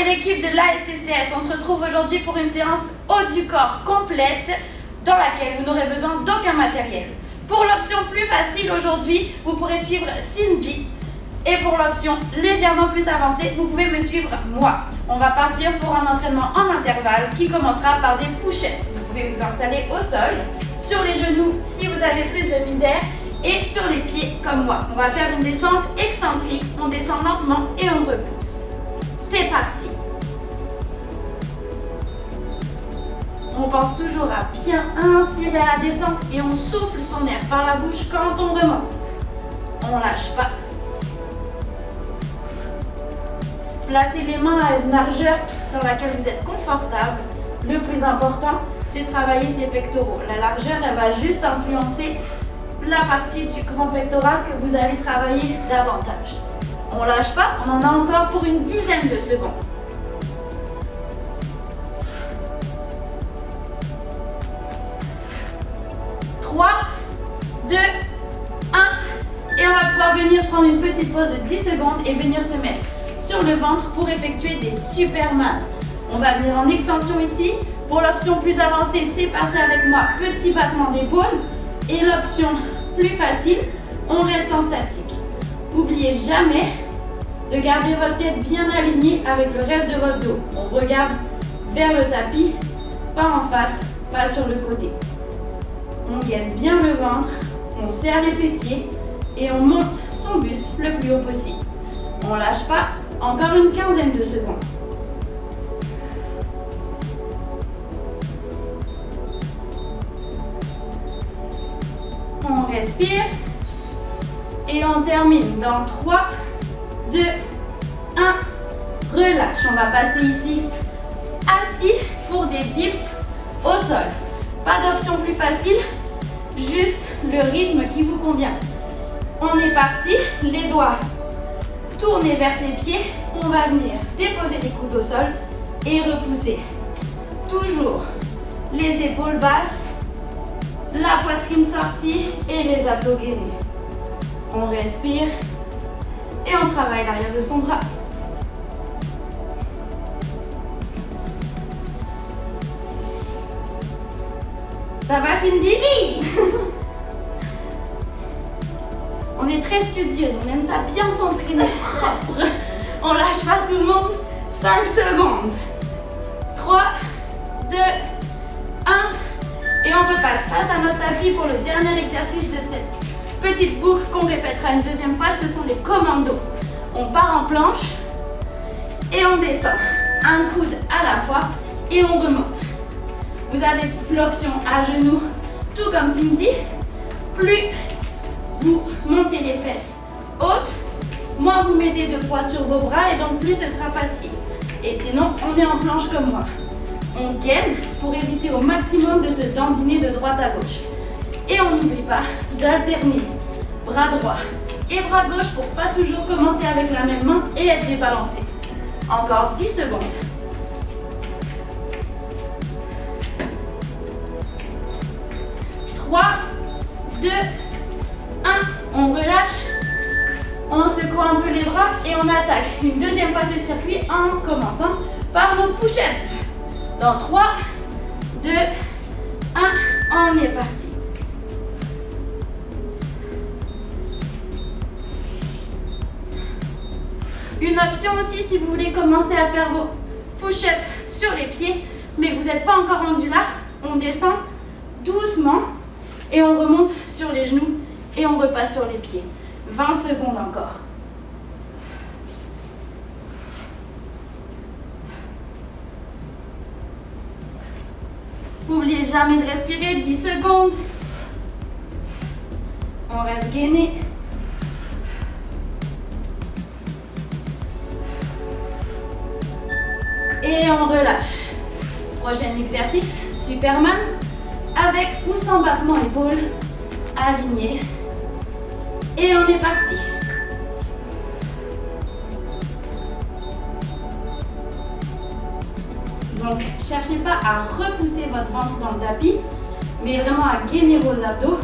et l'équipe de l'ASCCS, on se retrouve aujourd'hui pour une séance haut du corps complète dans laquelle vous n'aurez besoin d'aucun matériel. Pour l'option plus facile aujourd'hui, vous pourrez suivre Cindy. Et pour l'option légèrement plus avancée, vous pouvez me suivre moi. On va partir pour un entraînement en intervalle qui commencera par des push-ups. Vous pouvez vous installer au sol, sur les genoux si vous avez plus de misère et sur les pieds comme moi. On va faire une descente excentrique, on descend lentement et on repousse. C'est parti. On pense toujours à bien inspirer à la descente et on souffle son air par la bouche quand on remonte. On lâche pas. Placez les mains à une largeur dans laquelle vous êtes confortable. Le plus important, c'est de travailler ses pectoraux. La largeur, elle va juste influencer la partie du grand pectoral que vous allez travailler davantage. On lâche pas, on en a encore pour une dizaine de secondes. 3, 2, 1. Et on va pouvoir venir prendre une petite pause de 10 secondes et venir se mettre sur le ventre pour effectuer des Superman. On va venir en extension ici. Pour l'option plus avancée, c'est parti avec moi, petit battement d'épaule. Et l'option plus facile, on reste en statique. N'oubliez jamais de garder votre tête bien alignée avec le reste de votre dos. On regarde vers le tapis, pas en face, pas sur le côté. On gaine bien le ventre, on serre les fessiers et on monte son buste le plus haut possible. On lâche pas, encore une quinzaine de secondes. On respire et on termine dans 3, 2, 1. Relâche. On va passer ici assis pour des dips au sol. Pas d'option plus facile, juste le rythme qui vous convient. On est parti, les doigts tournés vers ses pieds. On va venir déposer les coudes au sol et repousser. Toujours les épaules basses, la poitrine sortie et les abdos gainés. On respire et on travaille l'arrière de son bras. Ça va Cindy? Oui. On est très studieuse, on aime ça bien s'entraîner propre. On lâche pas tout le monde. 5 secondes. 3, 2, 1. Et on repasse face à notre tapis pour le dernier exercice de cette petite boucle qu'on répétera une deuxième fois. Ce sont les commandos. On part en planche et on descend. Un coude à la fois et on remonte. Vous avez l'option à genoux, tout comme Cindy. Plus vous montez les fesses hautes, moins vous mettez de poids sur vos bras et donc plus ce sera facile. Et sinon, on est en planche comme moi. On gaine pour éviter au maximum de se dandiner de droite à gauche. Et on n'oublie pas d'alterner bras droit et bras gauche pour pas toujours commencer avec la même main et être débalancé. Encore 10 secondes. 3, 2, 1. On relâche. On secoue un peu les bras et on attaque une deuxième fois ce circuit en commençant par nos push-ups. Dans 3, 2, 1, on est parti. Une option aussi si vous voulez commencer à faire vos push-ups sur les pieds, mais vous n'êtes pas encore rendu là, on descend doucement et on remonte sur les genoux et on repasse sur les pieds. 20 secondes encore. N'oubliez jamais de respirer, 10 secondes. On reste gainé. Et on relâche. Prochain exercice, Superman, avec ou sans battement épaule, aligné. Et on est parti. Donc, cherchez pas à repousser votre ventre dans le tapis, mais vraiment à gainer vos abdos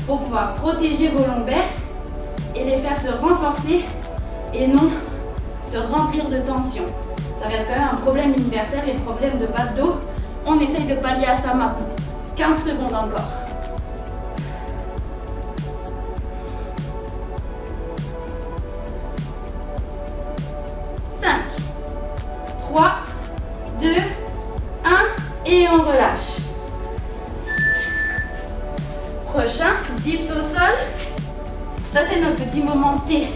pour pouvoir protéger vos lombaires et les faire se renforcer et non se remplir de tension. Ça reste quand même un problème universel, les problèmes de bas de dos. On essaye de pallier à ça maintenant. 15 secondes encore. 5, 3, 2, 1 et on relâche. Prochain, dips au sol. Ça c'est notre petit moment T.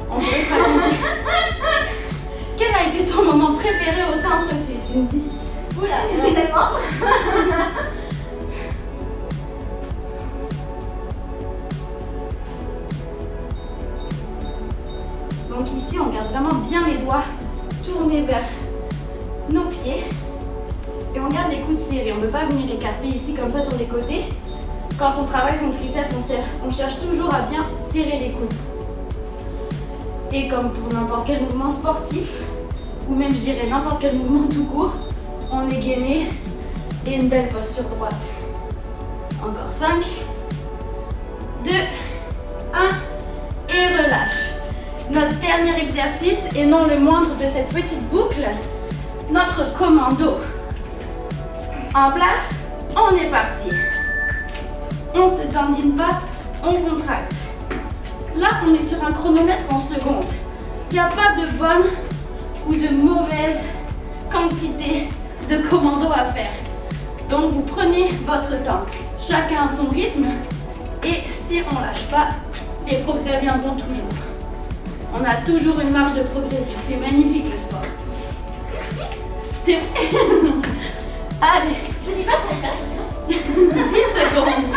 On pourrait se raconter. Quel a été ton moment préféré au centre, Cindy? Oula, tellement. Donc ici, on garde vraiment bien les doigts tournés vers nos pieds. Et on garde les coudes serrés. On ne peut pas venir écarter ici comme ça sur les côtés. Quand on travaille son triceps, on cherche toujours à bien serrer les coudes. Et comme pour n'importe quel mouvement sportif, ou même je dirais n'importe quel mouvement tout court, on est gainé et une belle posture droite. Encore 5, 2, 1 et relâche. Notre dernier exercice, et non le moindre de cette petite boucle, notre commando. En place, on est parti. On ne se tendine pas, on contracte. Là, on est sur un chronomètre en secondes. Il n'y a pas de bonne ou de mauvaise quantité de commando à faire. Donc, vous prenez votre temps. Chacun à son rythme. Et si on ne lâche pas, les progrès viendront toujours. On a toujours une marge de progression. C'est magnifique le sport. C'est vrai. Allez. Je dis pas pourquoi. 10 secondes.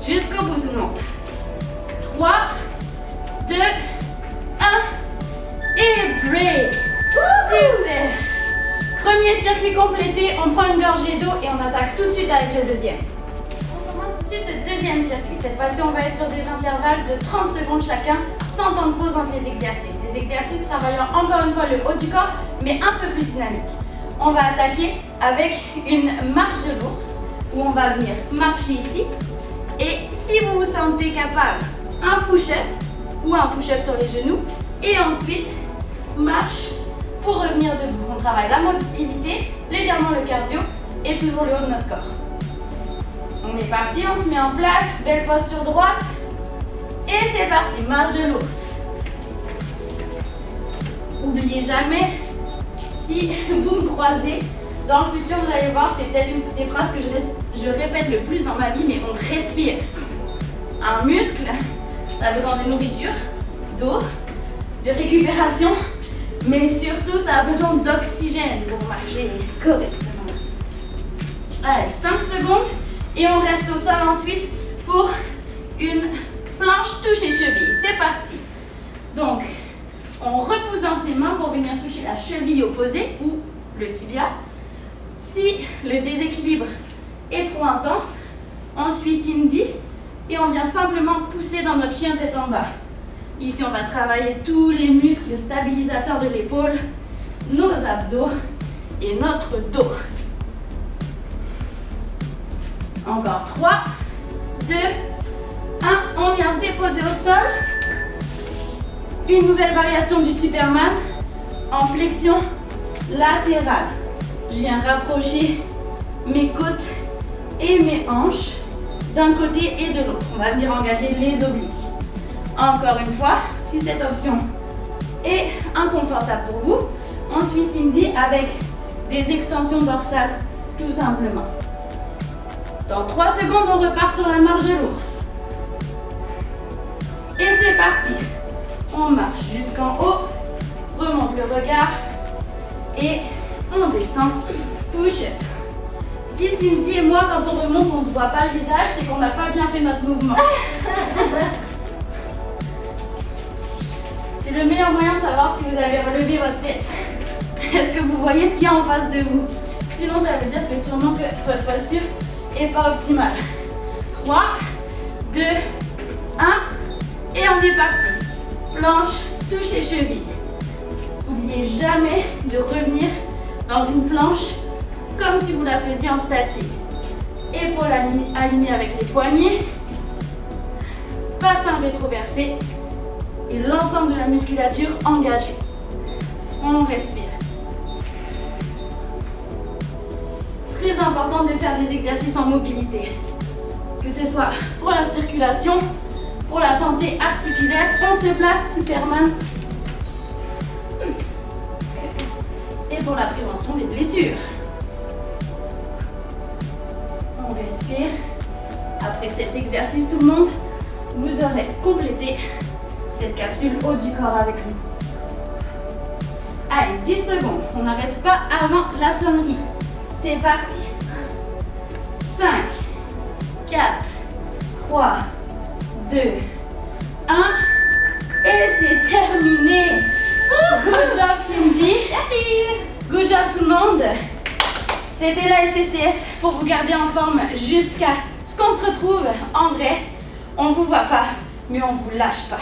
Jusqu'au bout tout le monde. 3, 2, 1 et break. Super. Premier circuit complété, on prend une gorgée d'eau et on attaque tout de suite avec le deuxième. On commence tout de suite ce deuxième circuit. Cette fois-ci, on va être sur des intervalles de 30 secondes chacun, sans temps de pause entre les exercices. Des exercices travaillant encore une fois le haut du corps, mais un peu plus dynamique. On va attaquer avec une marche de l'ours, où on va venir marcher ici. Et si vous vous sentez capable, un push-up ou un push-up sur les genoux. Et ensuite, marche pour revenir debout. On travaille la mobilité, légèrement le cardio et toujours le haut de notre corps. On est parti, on se met en place, belle posture droite. Et c'est parti, marche de l'ours. N'oubliez jamais, si vous me croisez, dans le futur, vous allez voir, c'est peut-être une des phrases que je répète le plus dans ma vie, mais on respire. Un muscle, ça a besoin de nourriture, d'eau, de récupération, mais surtout, ça a besoin d'oxygène pour marcher correctement. Allez, 5 secondes et on reste au sol ensuite pour une planche toucher cheville. C'est parti. Donc, on repousse dans ses mains pour venir toucher la cheville opposée ou le tibia. Si le déséquilibre est trop intense, on suit Cindy et on vient simplement pousser dans notre chien tête en bas. Ici, on va travailler tous les muscles stabilisateurs de l'épaule, nos abdos et notre dos. Encore 3, 2, 1. On vient se déposer au sol. Une nouvelle variation du Superman en flexion latérale. Je viens rapprocher mes côtes et mes hanches d'un côté et de l'autre. On va venir engager les obliques. Encore une fois, si cette option est inconfortable pour vous, on suit Cindy avec des extensions dorsales tout simplement. Dans 3 secondes, on repart sur la marche de l'ours. Et c'est parti. On marche jusqu'en haut, remonte le regard et on descend, push-up. Si Cindy et moi, quand on remonte, on ne se voit pas le visage, c'est qu'on n'a pas bien fait notre mouvement. C'est le meilleur moyen de savoir si vous avez relevé votre tête. Est-ce que vous voyez ce qu'il y a en face de vous? Sinon, ça veut dire que sûrement que votre posture n'est pas optimale. 3, 2, 1 et on est parti. Planche, toucher cheville. N'oubliez jamais de revenir dans une planche comme si vous la faisiez en statique. Épaules alignées avec les poignets. Bassin rétroversé. et l'ensemble de la musculature engagée. On respire. Très important de faire des exercices en mobilité. Que ce soit pour la circulation, pour la santé articulaire. On se place, Superman. Et pour la prévention des blessures. On respire. Après cet exercice, tout le monde, vous aurez complété cette capsule haut du corps avec nous. Allez, 10 secondes. On n'arrête pas avant la sonnerie. C'est parti. 5, 4, 3, 2, 1. Et c'est terminé. Good job, Cindy. Merci. Good job, tout le monde. C'était la SCCS pour vous garder en forme jusqu'à ce qu'on se retrouve en vrai. On ne vous voit pas, mais on ne vous lâche pas.